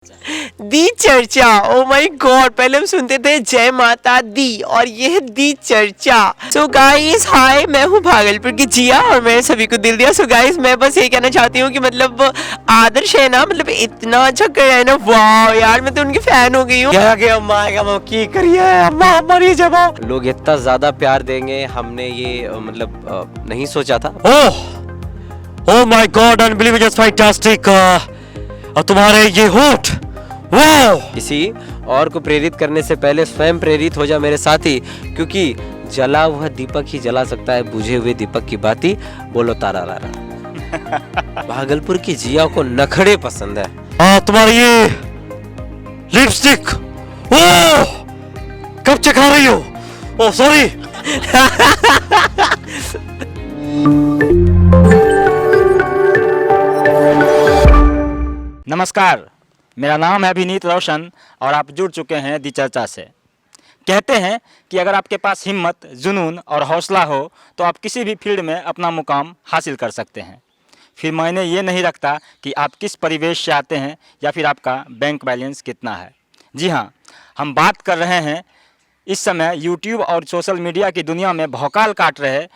दी चर्चा। Oh my God, पहले हम सुनते थे जय माता दी और ये है दी चर्चा। सो गाइस हाय, मैं हूँ भागलपुर की जिया और मैंने सभी को दिल दिया। सो गाइस मैं बस ये कहना चाहती हूँ कि मतलब आदर्श है ना, मतलब इतना अच्छा कर रहा है ना, वाह यार मैं तो उनकी फैन हो गई हूँ। अम्मा की करिए, अम्मा मरी जब लोग इतना ज्यादा प्यार देंगे हमने ये मतलब नहीं सोचा था। Oh my God, unbelievable, just fantastic. और तुम्हारे ये होठ, वाओ। किसी और को प्रेरित करने से पहले स्वयं प्रेरित हो जा मेरे साथी, क्योंकि जला हुआ दीपक ही जला सकता है बुझे हुए दीपक की बाती। बोलो तारा रारा। भागलपुर की जिया को नखड़े पसंद है। तुम्हारी ये लिपस्टिक, ओह कब चखा रही हो? Oh sorry. नमस्कार, मेरा नाम है अभिनीत रोशन और आप जुड़ चुके हैं दी चर्चा से। कहते हैं कि अगर आपके पास हिम्मत, जुनून और हौसला हो तो आप किसी भी फील्ड में अपना मुकाम हासिल कर सकते हैं। फिर मायने ये नहीं रखता कि आप किस परिवेश से आते हैं या फिर आपका बैंक बैलेंस कितना है। जी हाँ, हम बात कर रहे हैं इस समय यूट्यूब और सोशल मीडिया की दुनिया में भौकाल काट रहे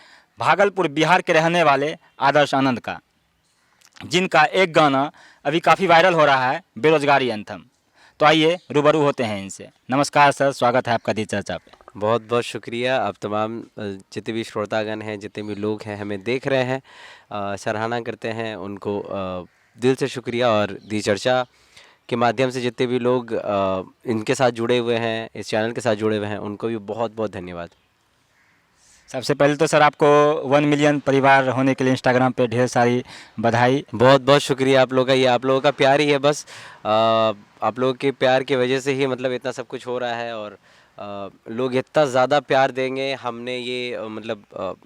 भागलपुर बिहार के रहने वाले आदर्श आनंद का, जिनका एक गाना अभी काफ़ी वायरल हो रहा है, बेरोजगारी एंथम। तो आइए रूबरू होते हैं इनसे। नमस्कार सर, स्वागत है आपका दी चर्चा पे। बहुत बहुत शुक्रिया। अब तमाम जितने भी श्रोतागण हैं, जितने भी लोग हैं हमें देख रहे हैं, सराहना करते हैं उनको दिल से शुक्रिया। और दी चर्चा के माध्यम से जितने भी लोग इनके साथ जुड़े हुए हैं, इस चैनल के साथ जुड़े हुए हैं, उनको भी बहुत बहुत धन्यवाद। सबसे पहले तो सर आपको 1 मिलियन परिवार होने के लिए इंस्टाग्राम पे ढेर सारी बधाई। बहुत बहुत शुक्रिया आप लोगों का। ये आप लोगों का प्यार ही है, बस आप लोगों के प्यार की वजह से ही मतलब इतना सब कुछ हो रहा है। और लोग इतना ज़्यादा प्यार देंगे हमने ये मतलब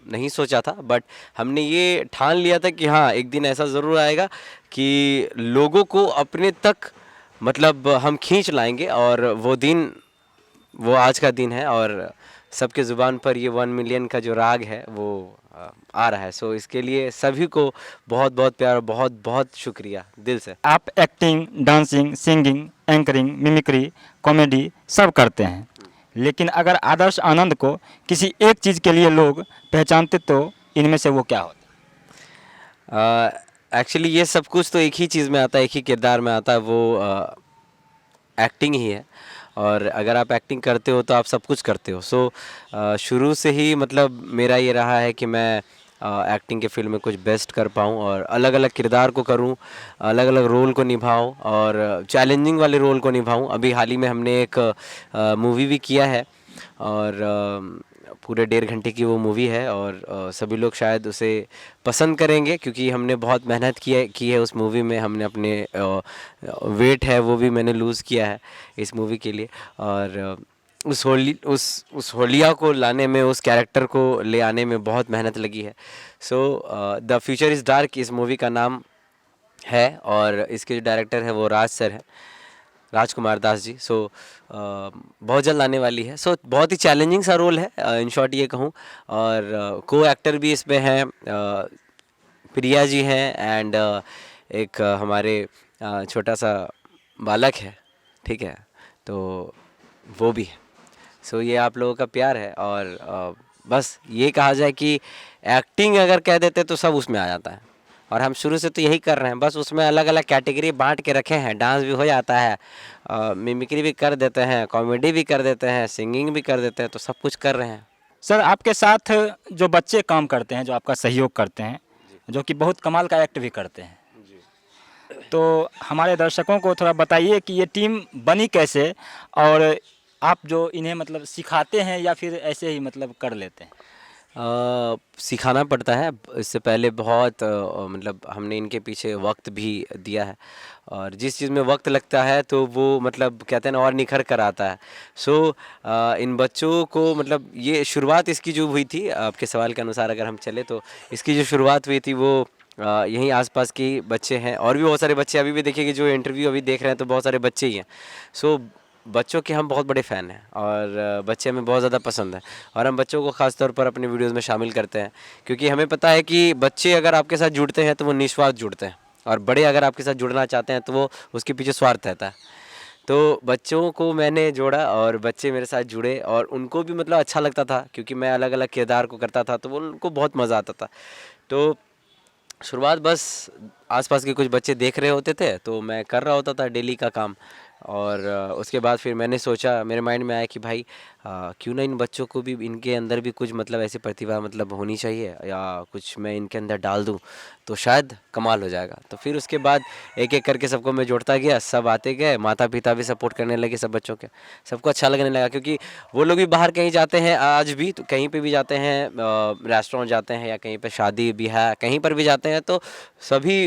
नहीं सोचा था, बट हमने ये ठान लिया था कि हाँ एक दिन ऐसा ज़रूर आएगा कि लोगों को अपने तक मतलब हम खींच लाएंगे। और वो दिन, वो आज का दिन है और सबके ज़ुबान पर ये 1 मिलियन का जो राग है वो आ रहा है। सो इसके लिए सभी को बहुत बहुत प्यार और बहुत बहुत शुक्रिया दिल से। आप acting, dancing, singing, anchoring, mimicry, comedy सब करते हैं, लेकिन अगर आदर्श आनंद को किसी एक चीज़ के लिए लोग पहचानते तो इनमें से वो क्या होता? एक्चुअली ये सब कुछ तो एक ही चीज़ में आता है, एक ही किरदार में आता है, वो एक्टिंग ही है। और अगर आप एक्टिंग करते हो तो आप सब कुछ करते हो। सो शुरू से ही मतलब मेरा ये रहा है कि मैं एक्टिंग के फील्ड में कुछ बेस्ट कर पाऊँ और अलग अलग किरदार को करूँ, अलग अलग रोल को निभाऊँ और चैलेंजिंग वाले रोल को निभाऊँ। अभी हाल ही में हमने एक मूवी भी किया है और पूरे 1.5 घंटे की वो मूवी है और सभी लोग शायद उसे पसंद करेंगे, क्योंकि हमने बहुत मेहनत की है उस मूवी में। हमने अपने वेट है वो भी मैंने लूज़ किया है इस मूवी के लिए। और उस होलिया को लाने में, उस कैरेक्टर को ले आने में बहुत मेहनत लगी है। So the future is dark इस मूवी का नाम है और इसके जो डायरेक्टर है वो राज सर है, राजकुमार दास जी। सो बहुत जल्द आने वाली है। सो बहुत ही चैलेंजिंग सा रोल है, इन शॉर्ट ये कहूँ। और को एक्टर भी इसमें हैं, प्रिया जी हैं एंड एक हमारे छोटा सा बालक है, ठीक है, तो वो भी है। सो ये आप लोगों का प्यार है और बस ये कहा जाए कि एक्टिंग अगर कह देते तो सब उसमें आ जाता है और हम शुरू से तो यही कर रहे हैं। बस उसमें अलग अलग कैटेगरी बांट के रखे हैं। डांस भी हो जाता है, मिमिक्री भी कर देते हैं, कॉमेडी भी कर देते हैं, सिंगिंग भी कर देते हैं, तो सब कुछ कर रहे हैं। सर आपके साथ जो बच्चे काम करते हैं, जो आपका सहयोग करते हैं, जो कि बहुत कमाल का एक्ट भी करते हैं, तो हमारे दर्शकों को थोड़ा बताइए कि ये टीम बनी कैसे और आप जो इन्हें मतलब सिखाते हैं या फिर ऐसे ही मतलब कर लेते हैं? सिखाना पड़ता है। इससे पहले बहुत मतलब हमने इनके पीछे वक्त भी दिया है और जिस चीज़ में वक्त लगता है तो वो मतलब कहते हैं ना और निखर कर आता है। सो इन बच्चों को मतलब ये शुरुआत इसकी जो हुई थी, आपके सवाल के अनुसार अगर हम चले तो इसकी जो शुरुआत हुई थी वो यहीं आसपास के बच्चे हैं और भी बहुत सारे बच्चे अभी भी देखिए जो इंटरव्यू अभी देख रहे हैं तो बहुत सारे बच्चे ही हैं। सो बच्चों के हम बहुत बड़े फ़ैन हैं और बच्चे हमें बहुत ज़्यादा पसंद है और हम बच्चों को ख़ास तौर पर अपने वीडियोज़ में शामिल करते हैं, क्योंकि हमें पता है कि बच्चे अगर आपके साथ जुड़ते हैं तो वो निस्वार्थ जुड़ते हैं और बड़े अगर आपके साथ जुड़ना चाहते हैं तो वो उसके पीछे स्वार्थ रहता है। तो बच्चों को मैंने जोड़ा और बच्चे मेरे साथ जुड़े और उनको भी मतलब अच्छा लगता था क्योंकि मैं अलग अलग किरदार को करता था, तो वो उनको बहुत मज़ा आता था। तो शुरुआत बस आसपास के कुछ बच्चे देख रहे होते थे तो मैं कर रहा होता था डेली का काम। और उसके बाद फिर मैंने सोचा, मेरे माइंड में आया कि भाई क्यों ना इन बच्चों को भी, इनके अंदर भी कुछ मतलब ऐसी प्रतिभा मतलब होनी चाहिए या कुछ मैं इनके अंदर डाल दूं तो शायद कमाल हो जाएगा। तो फिर उसके बाद एक एक करके सबको मैं जोड़ता गया, सब आते गए, माता पिता भी सपोर्ट करने लगे सब बच्चों के, सबको अच्छा लगने लगा क्योंकि वो लोग भी बाहर कहीं जाते हैं आज भी, तो कहीं पे भी जाते हैं, रेस्टोरेंट जाते हैं या कहीं पे शादी ब्याह कहीं पर भी जाते हैं तो सभी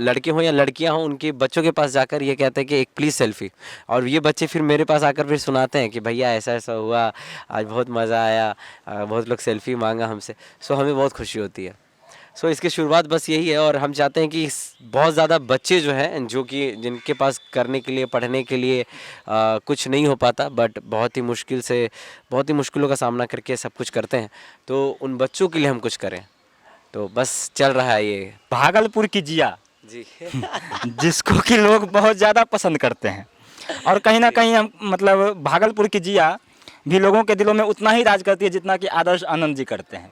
लड़के हों या लड़कियां हों उनके बच्चों के पास जाकर ये कहते हैं कि एक प्लीज़ सेल्फी। और ये बच्चे फिर मेरे पास आकर फिर सुनाते हैं कि भैया ऐसा ऐसा हुआ, आज बहुत मज़ा आया, बहुत लोग सेल्फी मांगा हमसे। सो हमें बहुत खुशी होती है। सो इसकी शुरुआत बस यही है और हम चाहते हैं कि बहुत ज़्यादा बच्चे जो हैं जो कि जिनके पास करने के लिए, पढ़ने के लिए कुछ नहीं हो पाता, बट बहुत ही मुश्किल से, बहुत ही मुश्किलों का सामना करके सब कुछ करते हैं, तो उन बच्चों के लिए हम कुछ करें। तो बस चल रहा है ये। भागलपुर की जिया जी जिसको कि लोग बहुत ज़्यादा पसंद करते हैं, और कहीं ना कहीं हम मतलब भागलपुर की जिया भी लोगों के दिलों में उतना ही राज करती है जितना कि आदर्श आनंद जी करते हैं।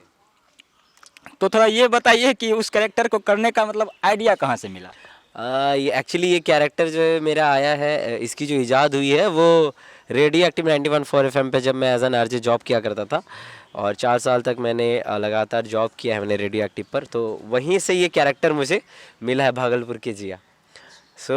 तो थोड़ा ये बताइए कि उस कैरेक्टर को करने का मतलब आइडिया कहाँ से मिला? ये एक्चुअली ये कैरेक्टर जो है मेरा आया है, इसकी जो इजाद हुई है वो रेडियो एक्टिव 91.4 FM पे जब मैं एज एन आरजे जॉब किया करता था और 4 साल तक मैंने लगातार जॉब किया है मैंने रेडियो एक्टिव पर, तो वहीं से ये कैरेक्टर मुझे मिला है भागलपुर की जिया। सो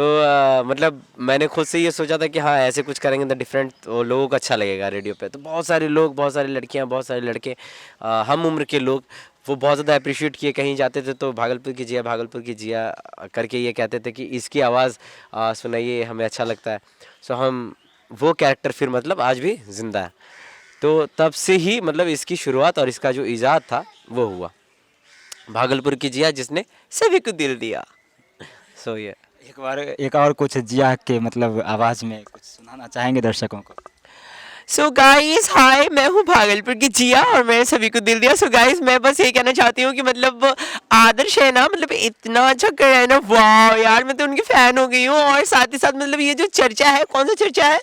मतलब मैंने खुद से ये सोचा था कि हाँ ऐसे कुछ करेंगे तो डिफरेंट, तो लोगों को अच्छा लगेगा रेडियो पे। तो बहुत सारे लोग, बहुत सारी लड़कियाँ, बहुत सारे लड़के, हम उम्र के लोग, वो बहुत ज़्यादा अप्रिशिएट किए। कहीं जाते थे तो भागलपुर की जिया, भागलपुर की जिया करके ये कहते थे कि इसकी आवाज़ सुनाइए, हमें अच्छा लगता है। सो हम वो कैरेक्टर फिर मतलब आज भी ज़िंदा है। तो तब से ही मतलब इसकी शुरुआत और इसका जो इजाद था वो हुआ, भागलपुर की जिया जिसने सभी को दिल दिया। सो ये एक और कुछ जिया के मतलब आवाज़ में कुछ सुनाना चाहेंगे दर्शकों को? सो गाइस हाय, मैं हूँ भागलपुर की जिया और मैंने सभी को दिल दिया। सो गाइस मैं बस ये कहना चाहती हूँ कि मतलब आदर्श है ना, मतलब इतना अच्छा कर रहा है ना, वाह यार मैं तो उनकी फैन हो गई हूँ। और साथ ही साथ मतलब ये जो चर्चा है, कौन सा चर्चा है?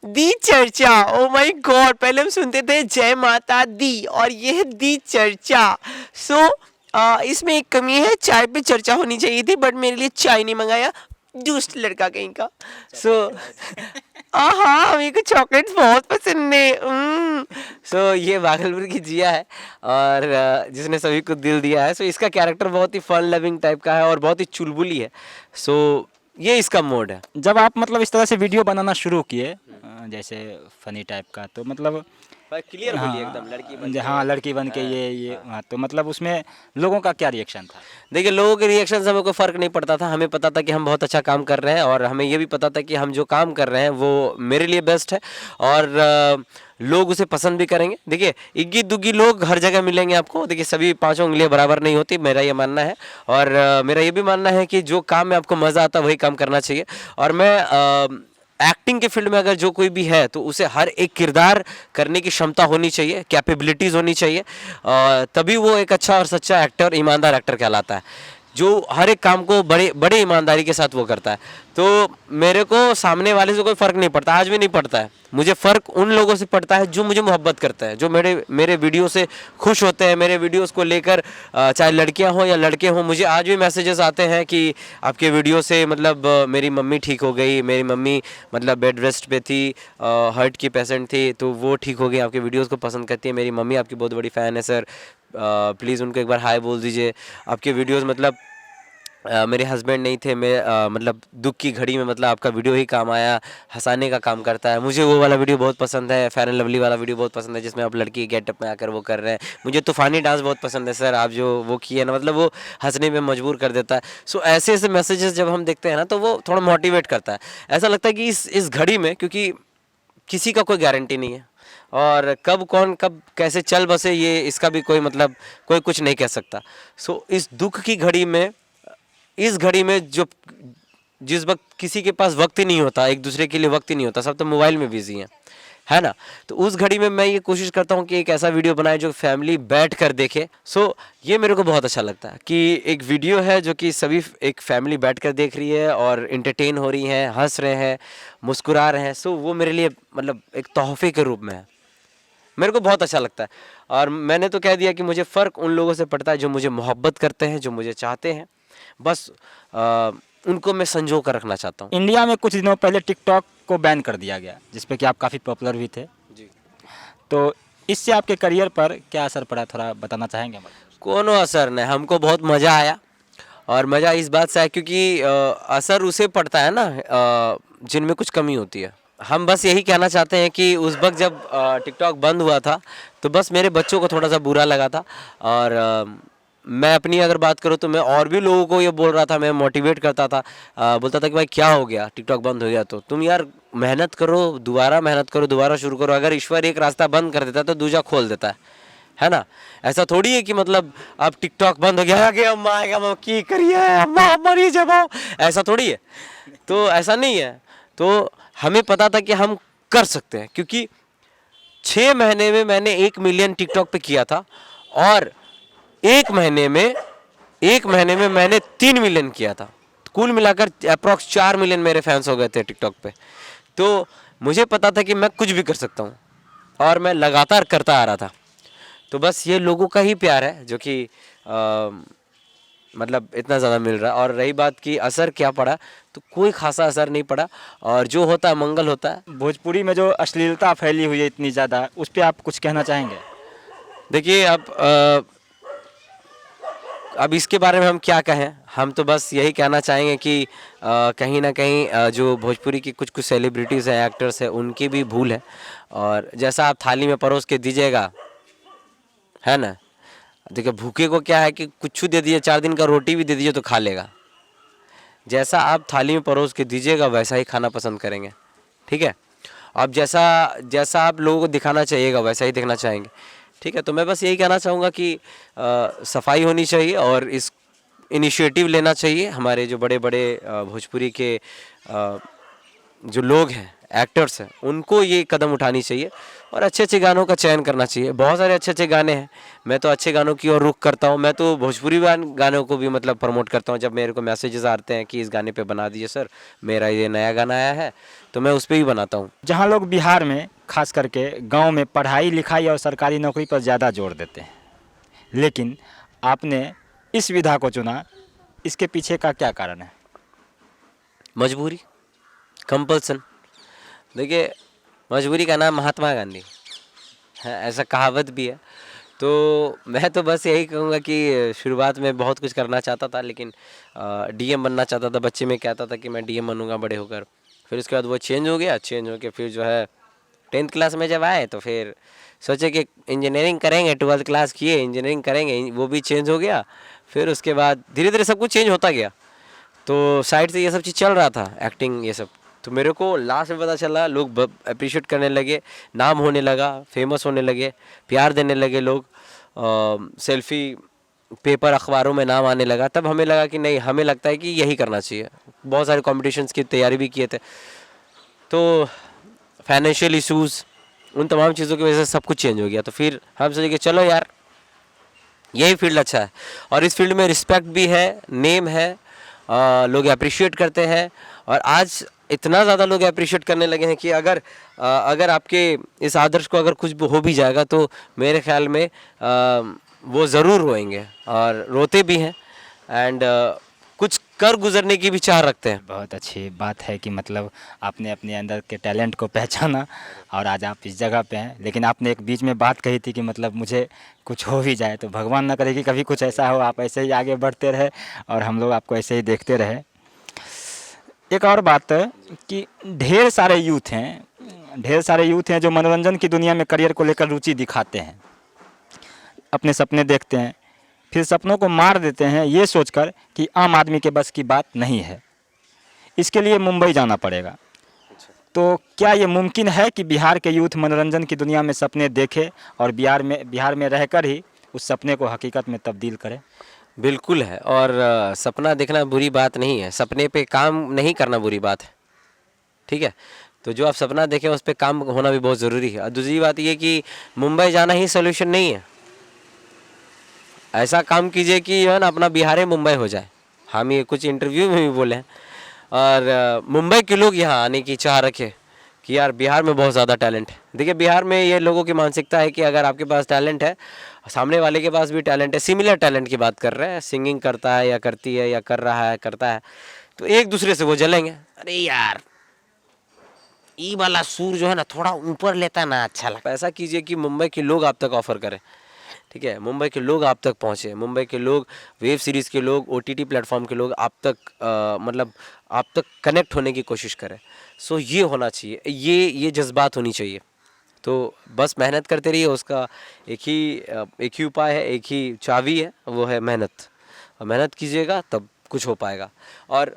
दी चर्चा। ओ माय गॉड, पहले हम सुनते थे जय माता दी और ये है दी चर्चा। सो इसमें एक कमी है, चाय पे चर्चा होनी चाहिए थी, बट मेरे लिए चाय नहीं मंगाया, दुष्ट लड़का कहीं का। सो हाँ मेरे को चॉकलेट्स बहुत पसंद है। सो ये भागलपुर की जिया है और जिसने सभी को दिल दिया है। सो इसका कैरेक्टर बहुत ही फन लविंग टाइप का है और बहुत ही चुलबुली है। सो ये इसका मोड है। जब आप मतलब इस तरह से वीडियो बनाना शुरू किए जैसे फनी टाइप का, तो मतलब क्लियर बोलिए एकदम, लड़की बन के। हाँ लड़की बन के ये हाँ, तो मतलब उसमें लोगों का क्या रिएक्शन था? देखिए लोगों के रिएक्शन से हमें कोई फ़र्क नहीं पड़ता था। हमें पता था कि हम बहुत अच्छा काम कर रहे हैं और हमें ये भी पता था कि हम जो काम कर रहे हैं वो मेरे लिए बेस्ट है और लोग उसे पसंद भी करेंगे। देखिए इक्की दुग्गी लोग हर जगह मिलेंगे आपको। देखिए सभी पांचों उंगलियां बराबर नहीं होती, मेरा ये मानना है। और मेरा ये भी मानना है कि जो काम में आपको मज़ा आता है वही काम करना चाहिए। और मैं एक्टिंग के फील्ड में अगर जो कोई भी है तो उसे हर एक किरदार करने की क्षमता होनी चाहिए, कैपेबिलिटीज़ होनी चाहिए, तभी वो एक अच्छा और सच्चा एक्टर, ईमानदार एक्टर कहलाता है, जो हर एक काम को बड़े बड़े ईमानदारी के साथ वो करता है। तो मेरे को सामने वाले से कोई फ़र्क नहीं पड़ता, आज भी नहीं पड़ता है। मुझे फ़र्क उन लोगों से पड़ता है जो मुझे मोहब्बत करते हैं, जो मेरे वीडियो से खुश होते हैं, मेरे वीडियोस को लेकर, चाहे लड़कियां हों या लड़के हों। मुझे आज भी मैसेजेस आते हैं कि आपके वीडियो से मतलब मेरी मम्मी ठीक हो गई, मेरी मम्मी मतलब बेड रेस्ट पे थी, हार्ट की पेशेंट थी, तो वो ठीक हो गई, आपके वीडियोज़ को पसंद करती है, मेरी मम्मी आपकी बहुत बड़ी फ़ैन है सर, प्लीज़ उनको एक बार हाय बोल दीजिए। आपके वीडियोस मतलब मेरे हस्बैंड नहीं थे, मैं मतलब दुख की घड़ी में मतलब आपका वीडियो ही काम आया, हंसाने का काम करता है। मुझे वो वाला वीडियो बहुत पसंद है, फेयर एंड लवली वाला वीडियो बहुत पसंद है जिसमें आप लड़की गेटअप में आकर वो कर रहे हैं। मुझे तूफ़ानी डांस बहुत पसंद है सर, आप जो वो किए ना, मतलब वो हंसने में मजबूर कर देता है। सो ऐसे ऐसे मैसेजेस जब हम देखते हैं ना तो वो थोड़ा मोटिवेट करता है। ऐसा लगता है कि इस घड़ी में, क्योंकि किसी का कोई गारंटी नहीं है और कब कौन कब कैसे चल बसे ये इसका भी कोई मतलब कोई कुछ नहीं कह सकता। सो इस दुख की घड़ी में, इस घड़ी में जो जिस वक्त किसी के पास वक्त ही नहीं होता, एक दूसरे के लिए वक्त ही नहीं होता, सब तो मोबाइल में बिजी हैं, है ना। तो उस घड़ी में मैं ये कोशिश करता हूँ कि एक ऐसा वीडियो बनाए जो फैमिली बैठ कर देखे। सो ये मेरे को बहुत अच्छा लगता है कि एक वीडियो है जो कि सभी एक फैमिली बैठ कर देख रही है और इंटरटेन हो रही हैं, हंस रहे हैं, मुस्कुरा रहे हैं। सो वो मेरे लिए मतलब एक तोहफे के रूप में है, मेरे को बहुत अच्छा लगता है। और मैंने तो कह दिया कि मुझे फ़र्क उन लोगों से पड़ता है जो मुझे मोहब्बत करते हैं, जो मुझे चाहते हैं, बस उनको मैं संजो कर रखना चाहता हूँ। इंडिया में कुछ दिनों पहले टिकटॉक को बैन कर दिया गया, जिस पे कि आप काफ़ी पॉपुलर भी थे। जी। तो इससे आपके करियर पर क्या असर पड़ा, थोड़ा बताना चाहेंगे हमारे? कोनो असर नहीं, हमको बहुत मज़ा आया। और मज़ा इस बात से आया क्योंकि असर उसे पड़ता है ना जिनमें कुछ कमी होती है। हम बस यही कहना चाहते हैं कि उस वक्त जब टिकटॉक बंद हुआ था तो बस मेरे बच्चों को थोड़ा सा बुरा लगा था। और मैं अपनी अगर बात करूँ तो मैं और भी लोगों को ये बोल रहा था, मैं मोटिवेट करता था, बोलता था कि भाई क्या हो गया, टिकटॉक बंद हो गया तो तुम यार मेहनत करो, दोबारा शुरू करो। अगर ईश्वर एक रास्ता बंद कर देता है तो दूसरा खोल देता है ना। ऐसा थोड़ी है कि मतलब अब टिकटॉक बंद हो गया कि अम्मा आएगा अम्मा की करिए अम्मा मरी जब, ऐसा थोड़ी है। तो ऐसा नहीं है। तो हमें पता था कि हम कर सकते हैं क्योंकि 6 महीने में मैंने 1 मिलियन टिकटॉक पे किया था और एक महीने में मैंने 3 मिलियन किया था। कुल मिलाकर अप्रॉक्स 4 मिलियन मेरे फैंस हो गए थे टिकटॉक पे। तो मुझे पता था कि मैं कुछ भी कर सकता हूँ और मैं लगातार करता आ रहा था। तो बस ये लोगों का ही प्यार है जो कि मतलब इतना ज़्यादा मिल रहा है। और रही बात कि असर क्या पड़ा, तो कोई खासा असर नहीं पड़ा और जो होता है मंगल होता है। भोजपुरी में जो अश्लीलता फैली हुई है इतनी ज़्यादा, उस पर आप कुछ कहना चाहेंगे? देखिए अब इसके बारे में हम क्या कहें, हम तो बस यही कहना चाहेंगे कि कहीं ना कहीं जो भोजपुरी की कुछ कुछ सेलिब्रिटीज़ हैं, एक्टर्स हैं, उनकी भी भूल है। और जैसा आप थाली में परोस के दीजिएगा, है ना, देखिए भूखे को क्या है कि कुछ दे दीजिए, 4 दिन का रोटी भी दे दीजिए तो खा लेगा। जैसा आप थाली में परोस के दीजिएगा वैसा ही खाना पसंद करेंगे, ठीक है। अब जैसा आप लोगों को दिखाना चाहिएगा वैसा ही दिखना चाहेंगे, ठीक है। तो मैं बस यही कहना चाहूँगा कि सफाई होनी चाहिए और इस इनिशिएटिव लेना चाहिए हमारे जो बड़े बड़े भोजपुरी के जो लोग हैं, एक्टर्स हैं, उनको ये कदम उठानी चाहिए और अच्छे अच्छे गानों का चयन करना चाहिए। बहुत सारे अच्छे अच्छे गाने हैं, मैं तो अच्छे गानों की ओर रुख करता हूँ। मैं तो भोजपुरी गानों को भी मतलब प्रमोट करता हूँ। जब मेरे को मैसेजेस आते हैं कि इस गाने पे बना दीजिए सर, मेरा ये नया गाना आया है, तो मैं उस पर ही बनाता हूँ। जहाँ लोग बिहार में खास करके गांव में पढ़ाई लिखाई और सरकारी नौकरी पर ज़्यादा जोर देते हैं, लेकिन आपने इस विधा को चुना, इसके पीछे का क्या कारण है? मजबूरी, कंपल्सन। देखिए मजबूरी का नाम महात्मा गांधी है, ऐसा कहावत भी है। तो मैं तो बस यही कहूँगा कि शुरुआत में बहुत कुछ करना चाहता था, लेकिन डीएम बनना चाहता था। बच्चे में कहता था कि मैं डीएम बनूंगा बड़े होकर। फिर उसके बाद वो चेंज हो गया, चेंज होकर फिर जो है 10th क्लास में जब आए तो फिर सोचे कि इंजीनियरिंग करेंगे। 12th क्लास किए, इंजीनियरिंग करेंगे, वो भी चेंज हो गया। फिर उसके बाद धीरे धीरे सब कुछ चेंज होता गया। तो साइड से ये सब चीज़ चल रहा था, एक्टिंग ये सब। तो मेरे को लास्ट में पता चला, लोग अप्रिशिएट करने लगे, नाम होने लगा, फेमस होने लगे, प्यार देने लगे लोग, सेल्फी पेपर अखबारों में नाम आने लगा। तब हमें लगा कि नहीं, हमें लगता है कि यही करना चाहिए। बहुत सारे कॉम्पिटिशन्स की तैयारी भी किए थे। तो फाइनेंशियल इशूज़, उन तमाम चीज़ों की वजह से सब कुछ चेंज हो गया। तो फिर हम सोचे कि चलो यार यही फील्ड अच्छा है और इस फील्ड में रिस्पेक्ट भी है, नेम है, लोग अप्रिशिएट करते हैं। और आज इतना ज़्यादा लोग अप्रिशिएट करने लगे हैं कि अगर आपके इस आदर्श को अगर कुछ हो भी जाएगा तो मेरे ख्याल में वो ज़रूर रोएंगे और रोते भी हैं एंड कुछ कर गुजरने की भी चाह रखते हैं। बहुत अच्छी बात है कि मतलब आपने अपने अंदर के टैलेंट को पहचाना और आज आप इस जगह पे हैं। लेकिन आपने एक बीच में बात कही थी कि मतलब मुझे कुछ हो भी जाए, तो भगवान ना करे कि कभी कुछ ऐसा हो, आप ऐसे ही आगे बढ़ते रहे और हम लोग आपको ऐसे ही देखते रहे। एक और बात है कि ढेर सारे यूथ हैं जो मनोरंजन की दुनिया में करियर को लेकर रुचि दिखाते हैं, अपने सपने देखते हैं, फिर सपनों को मार देते हैं ये सोचकर कि आम आदमी के बस की बात नहीं है, इसके लिए मुंबई जाना पड़ेगा। तो क्या ये मुमकिन है कि बिहार के यूथ मनोरंजन की दुनिया में सपने देखे और बिहार में रहकर ही उस सपने को हकीकत में तब्दील करें? बिल्कुल है। और सपना देखना बुरी बात नहीं है, सपने पे काम नहीं करना बुरी बात है, ठीक है। तो जो आप सपना देखें उस पर काम होना भी बहुत ज़रूरी है। और दूसरी बात ये कि मुंबई जाना ही सोल्यूशन नहीं है। ऐसा काम कीजिए कि जो है ना अपना बिहार ही मुंबई हो जाए। हम ये कुछ इंटरव्यू में भी बोले हैं। और मुंबई के लोग यहाँ आने की चाह रखे कि यार बिहार में बहुत ज़्यादा टैलेंट है। देखिए बिहार में ये लोगों की मानसिकता है कि अगर आपके पास टैलेंट है, सामने वाले के पास भी टैलेंट है, सिमिलर टैलेंट की बात कर रहे हैं, सिंगिंग करता है या करती है या कर रहा है करता है, तो एक दूसरे से वो जलेंगे। अरे यार ई वाला सुर जो है ना थोड़ा ऊपर लेता ना अच्छा लगता। ऐसा कीजिए कि मुंबई के लोग आप तक ऑफर करें, ठीक है। मुंबई के लोग आप तक पहुँचे, मुंबई के लोग, वेब सीरीज़ के लोग, OTT प्लेटफॉर्म के लोग आप तक मतलब आप तक कनेक्ट होने की कोशिश करें। सो ये होना चाहिए, ये जज्बात होनी चाहिए। तो बस मेहनत करते रहिए। उसका एक ही उपाय है, एक ही चाबी है, वो है मेहनत। और मेहनत कीजिएगा तब कुछ हो पाएगा। और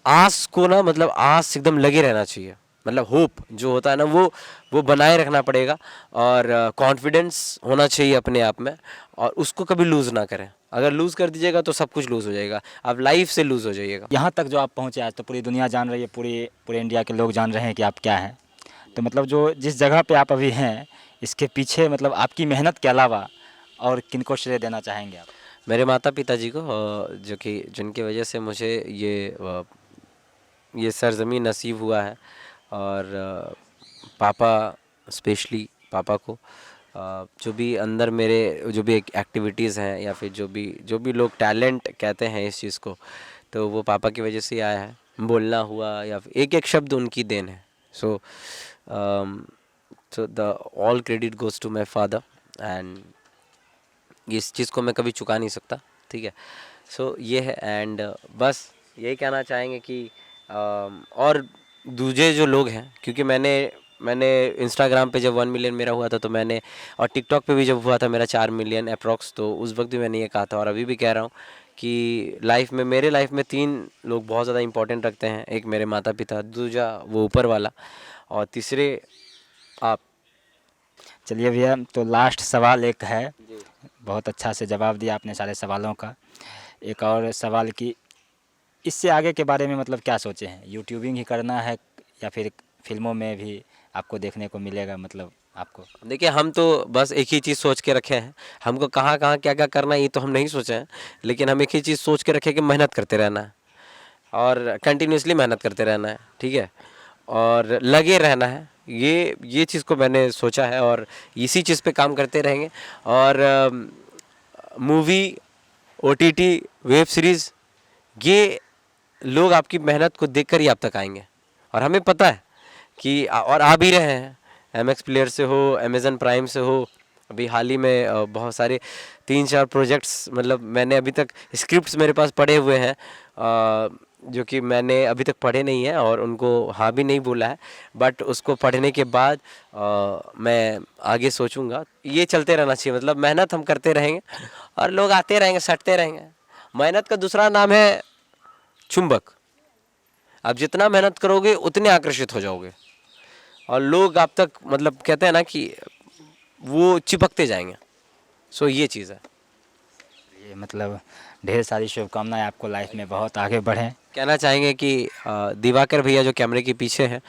आस को ना मतलब आस एकदम लगे रहना चाहिए। मतलब होप जो होता है ना वो बनाए रखना पड़ेगा। और कॉन्फिडेंस होना चाहिए अपने आप में, और उसको कभी लूज़ ना करें। अगर लूज़ कर दीजिएगा तो सब कुछ लूज़ हो जाएगा, आप लाइफ से लूज़ हो जाइएगा। यहाँ तक जो आप पहुँचे आज, तो पूरी दुनिया जान रही है, पूरे इंडिया के लोग जान रहे हैं कि आप क्या हैं। तो मतलब जो जिस जगह पे आप अभी हैं, इसके पीछे मतलब आपकी मेहनत के अलावा और किनको श्रेय देना चाहेंगे आप? मेरे माता पिता जी को, जो कि जिनकी वजह से मुझे ये सरज़मीं नसीब हुआ है। और पापा, स्पेशली पापा को, जो भी अंदर मेरे जो भी एक्टिविटीज़ हैं या फिर जो भी लोग टैलेंट कहते हैं इस चीज़ को, तो वो पापा की वजह से आया है। बोलना हुआ या फिर एक एक शब्द उनकी देन है। So the all credit goes to my father. And इस चीज़ को मैं कभी चुका नहीं सकता, ठीक है। सो ये है। एंड बस यही कहना चाहेंगे कि और दूसरे जो लोग हैं, क्योंकि मैंने इंस्टाग्राम पे जब 1 मिलियन मेरा हुआ था तो मैंने, और टिकटॉक पे भी जब हुआ था मेरा 4 मिलियन अप्रॉक्स, तो उस वक्त भी मैंने ये कहा था और अभी भी कह रहा हूँ कि मेरे लाइफ में 3 लोग बहुत ज़्यादा इंपॉर्टेंट रखते हैं। एक मेरे माता पिता, दूसरा वो ऊपर वाला, और तीसरे आप। चलिए भैया, तो लास्ट सवाल एक है, बहुत अच्छा से जवाब दिया आपने सारे सवालों का। एक और सवाल कि इससे आगे के बारे में मतलब क्या सोचे हैं? यूट्यूबिंग ही करना है या फिर फिल्मों में भी आपको देखने को मिलेगा मतलब आपको? देखिए हम तो बस एक ही चीज़ सोच के रखे हैं। हमको कहाँ कहाँ क्या क्या करना है ये तो हम नहीं सोचे हैं, लेकिन हम एक ही चीज़ सोच के रखे कि मेहनत करते रहना है और कंटिन्यूसली मेहनत करते रहना है, ठीक है, और लगे रहना है। ये चीज़ को मैंने सोचा है और इसी चीज़ पे काम करते रहेंगे। और मूवी, OTT, वेब सीरीज़, ये लोग आपकी मेहनत को देखकर ही आप तक आएंगे। और हमें पता है कि और आ भी रहे हैं, MX प्लेयर से हो, अमेज़न प्राइम से हो। अभी हाल ही में बहुत सारे 3-4 प्रोजेक्ट्स, मतलब मैंने अभी तक स्क्रिप्ट्स मेरे पास पड़े हुए हैं, जो कि मैंने अभी तक पढ़े नहीं है और उनको हाँ भी नहीं बोला है, बट उसको पढ़ने के बाद मैं आगे सोचूंगा। ये चलते रहना चाहिए, मतलब मेहनत हम करते रहेंगे और लोग आते रहेंगे, सटते रहेंगे। मेहनत का दूसरा नाम है चुंबक। आप जितना मेहनत करोगे उतने आकर्षित हो जाओगे और लोग आप तक, मतलब कहते हैं ना कि वो चिपकते जाएंगे। सो ये चीज़ है। ये मतलब ढेर सारी शुभकामनाएं आपको लाइफ में बहुत आगे बढ़ें। कहना चाहेंगे कि दिवाकर भैया जो कैमरे के पीछे हैं,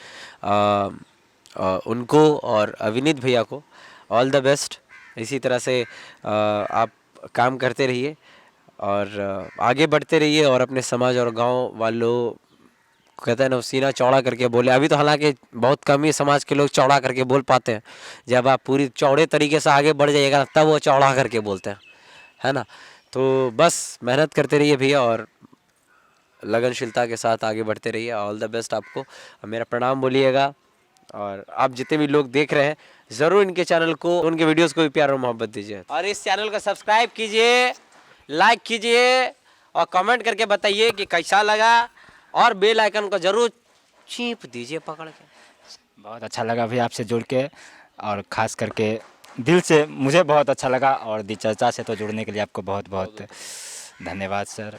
उनको और अविनीत भैया को ऑल द बेस्ट। इसी तरह से आप काम करते रहिए और आगे बढ़ते रहिए और अपने समाज और गांव वालों, कहते हैं ना, सीना चौड़ा करके बोले। अभी तो हालांकि बहुत कम ही समाज के लोग चौड़ा करके बोल पाते हैं। जब आप पूरी चौड़े तरीके से आगे बढ़ जाइएगा ना, तब वो चौड़ा करके बोलते हैं, है ना। तो बस मेहनत करते रहिए भैया और लगनशीलता के साथ आगे बढ़ते रहिए। ऑल द बेस्ट आपको। मेरा प्रणाम बोलिएगा। और आप जितने भी लोग देख रहे हैं, ज़रूर इनके चैनल को, उनके वीडियोस को भी प्यार और मोहब्बत दीजिए और इस चैनल को सब्सक्राइब कीजिए, लाइक कीजिए और कमेंट करके बताइए कि कैसा लगा, और बेल आइकन को ज़रूर चीप दीजिए पकड़ के। बहुत अच्छा लगा भैया आपसे जुड़ के, और ख़ास करके दिल से मुझे बहुत अच्छा लगा। और दी चर्चा से तो जुड़ने के लिए आपको बहुत बहुत धन्यवाद सर।